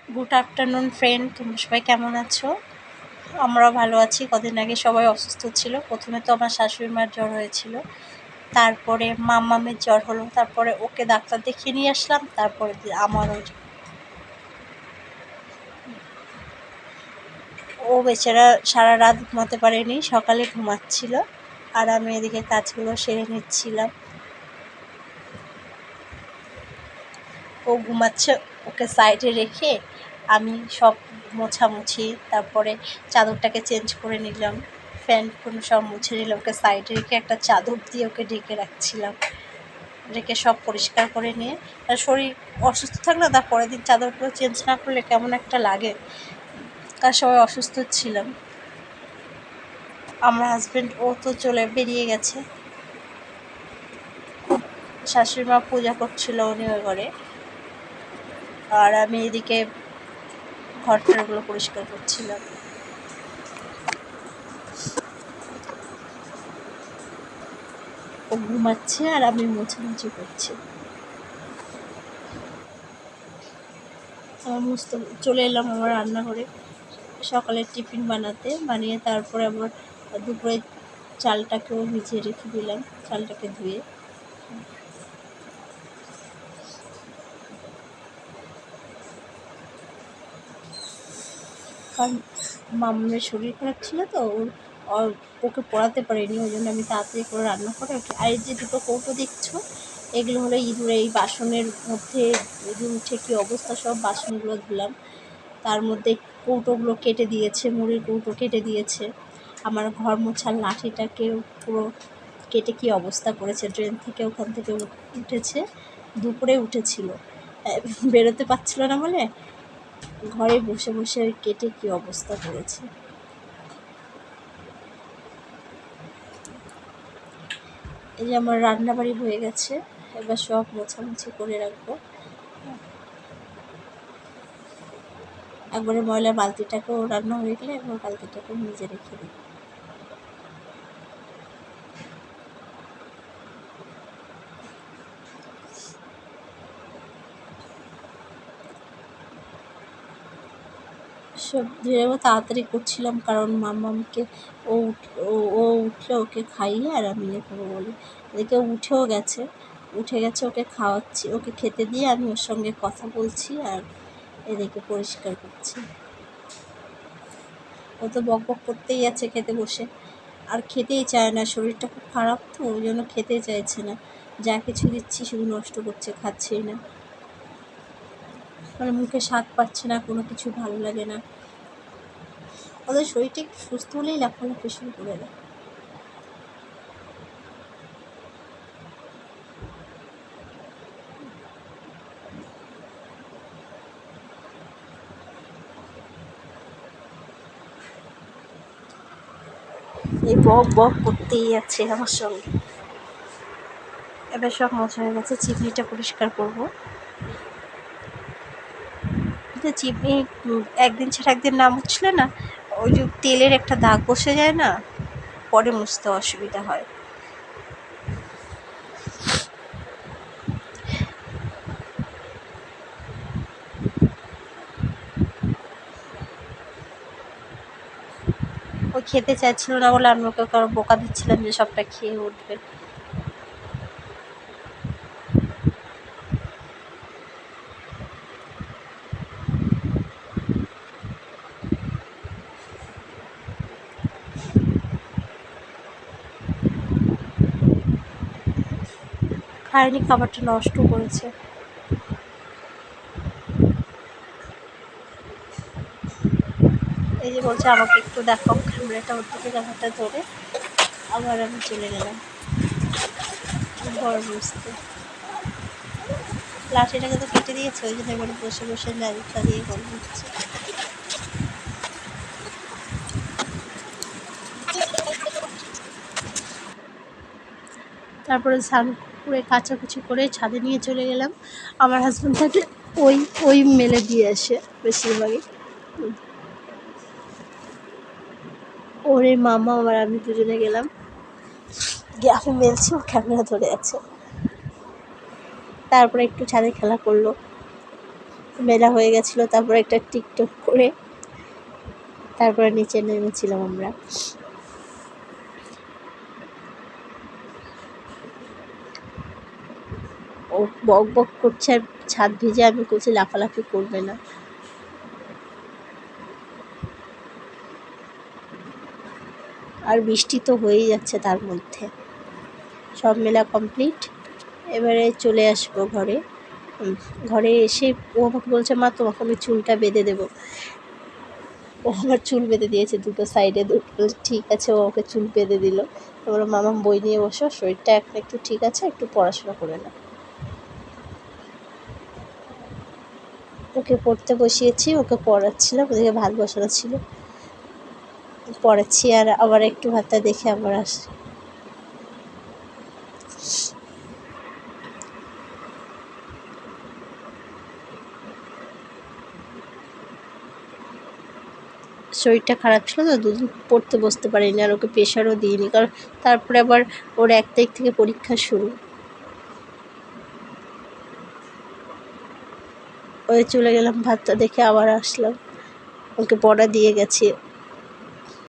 Good afternoon friend, তোমরা সবাই কেমন আছো? আমরাও ভালো আছি। কদিন আগে সবাই অসুস্থ ছিল। প্রথমে তো আমার শাশুড়ি মার জ্বর হয়েছিল, তারপরে মাম্মামের জ্বর হলো, তারপরে ওকে ডাক্তার দেখিয়ে নিয়ে আসলাম, তারপরে আমারও ও বেচারা সারা রাত ঘুমাতে পারেনি, সকালে ঘুমাচ্ছিল আর আমি এদিকে কাজগুলো সেরে নিচ্ছিলাম। ও ঘুমাচ্ছে, ওকে সাইডে রেখে আমি সব মোছামুছি, তারপরে চাদরটাকে চেঞ্জ করে নিলাম, ফ্যান কোনো সব মুছে নিলাম, ওকে সাইডে রেখে একটা চাদর দিয়ে ওকে ঢেকে রাখছিলাম। রেখে সব পরিষ্কার করে নিয়ে, আর শরীর অসুস্থ থাকলে তার পরের দিন চাদরগুলো চেঞ্জ না করলে কেমন একটা লাগে। তার সবাই অসুস্থ ছিলাম। আমার হাজব্যান্ড ও তো বেরিয়ে গেছে। শাশুড়ি মা পূজা করছিল উনি ওই ঘরে, আর আমি এদিকে ঘরটারগুলো পরিষ্কার করছিলাম। ও ঘুমাচ্ছে আর আমি মোছামুছি করছি। আমার চলে এলাম আমার রান্নাঘরে সকালের টিফিন বানিয়ে তারপরে আবার দুপুরে চালটাকেও ভিজিয়ে রেখে দিলাম, চালটাকে ধুয়ে। কারণ মামার শরীর খারাপ ছিল তো, ওকে পড়াতে পারিনি, ওই জন্য আমি তাড়াতাড়ি করে রান্না করে ওকে। আর এই যে দুটো কৌটো দেখছো, এগুলো হলো ইঁদুরে এই বাসনের মধ্যে ইঁদুর উঠে কী অবস্থা, সব বাসনগুলো ধুলাম। তার মধ্যে কৌটোগুলো কেটে দিয়েছে, মুড়ির কৌটো কেটে দিয়েছে। আমার ঘর মোছার লাঠিটাকে পুরো কেটে কী অবস্থা করেছে। ড্রেন থেকে ওখান থেকে উঠেছে, দুপুরে উঠেছিল, বেরোতে পারছিল না বলে ঘরে বসে বসে কেটে কী অবস্থা করেছে। এই যে আমার রান্নাবাড়ি হয়ে গেছে, এবার সব মোছামুছি করে রাখবো। একবারে ময়লা বালতিটাকেও রান্না হয়ে গেলে একবার বালতিটাকেও নিজে রেখে দিই। সব ধুয়ে তাড়াতাড়ি করছিলাম, কারণ মাম্মামকে ও উঠলে ওকে খাইয়ে আর আমি ইয়ে করবো বলি। এদিকে উঠে গেছে, ওকে খাওয়াচ্ছি, ওকে খেতে দিয়ে আমি ওর সঙ্গে কথা বলছি আর এদিকে পরিষ্কার করছি। ও তো বক বক করতেই আছে খেতে বসে, আর খেতেই চায় না, শরীরটা খুব খারাপ তো ওই জন্য খেতেই চাইছে না। যা কিছু দিচ্ছি শুধু নষ্ট করছে, খাচ্ছেই না, মানে মুখে স্বাদ পাচ্ছে না, কোনো কিছু ভালো লাগে না। ওদের শরীরটা একটু সুস্থ হলেই লাফালাফি শুরু করে দেয়। এই বক বক করতেই আছে আমার সঙ্গে। এবার সব মোছা হয়ে গেছে, চিমনিটা পরিষ্কার করবো। চিমনি একদিন ছাড়া একদিন না মুছলে না, ওই যে তেলের একটা দাগ বসে যায় না, পরে মুছতে অসুবিধা হয়। ও খেতে চাইছিল না বলে আমি ওকে বোকা দিচ্ছিলাম যে সবটা খেয়ে উঠবে। খায়নি, খাবারটা নষ্ট করেছে। এই যে বলছে আমাকে একটু দেখাও, ক্যামেরাটা ওর দিকে দেখাটা ধরে আবার আমি চলে গেলাম ঘর বুঝতে। লাঠিটাকে তো কেটে দিয়েছে, ওই জন্য এবারে বসে বসে নাড়িটা দিয়ে গল্প হচ্ছে। তারপরে স্নান করে কাচাকুচি করে ছাদে নিয়ে চলে গেলাম। আমার হাজব্যান্ড থাকলে ওই মেলে দিয়ে আসে বেশিরভাগই। ওরে মামা আবার আমি দুজনে গেলাম, গিয়ে আমি মেলছি, ও ক্যামেরা ধরে আছে। তারপরে একটু ছাদে খেলা করলো। মেলা হয়ে গেছিলো। তারপরে একটা টিকটক করে তারপরে নিচে নেমেছিলাম আমরা। ও বক বক করছে আর ছাদ ভিজে, আমি বলছি লাফালাফি করবে না। আর বৃষ্টি তো হয়েই যাচ্ছে তার মধ্যে। সব মেলা কমপ্লিট, এবারে চলে আসবো ঘরে। ঘরে এসে ও আমাকে বলছে, মা তোমাকে আমি চুলটা বেঁধে দেবো। ও আমার চুল বেঁধে দিয়েছে দুটো সাইডে। ঠিক আছে, ও আমাকে চুল বেঁধে দিল। তারপরে মামা বই নিয়ে বসো, শরীরটা এখন একটু ঠিক আছে, একটু পড়াশোনা করে না। ওকে পড়তে বসিয়েছি, ওকে পড়াচ্ছিলাম, ওদিকে ভাত বসানো ছিল, পড়াচ্ছি আর আবার একটু ভাতটা দেখে আবার আসি। শরীরটা খারাপ ছিল তো, দুদিন পড়তে বসতে পারিনি, আর ওকে প্রেশারও দিইনি, কারণ তারপরে আবার ওর 1 তারিখ থেকে পরীক্ষা শুরু। ওই চলে গেলাম, ভাতটা দেখে আবার আসলাম, ওকে পড়া দিয়ে গেছি।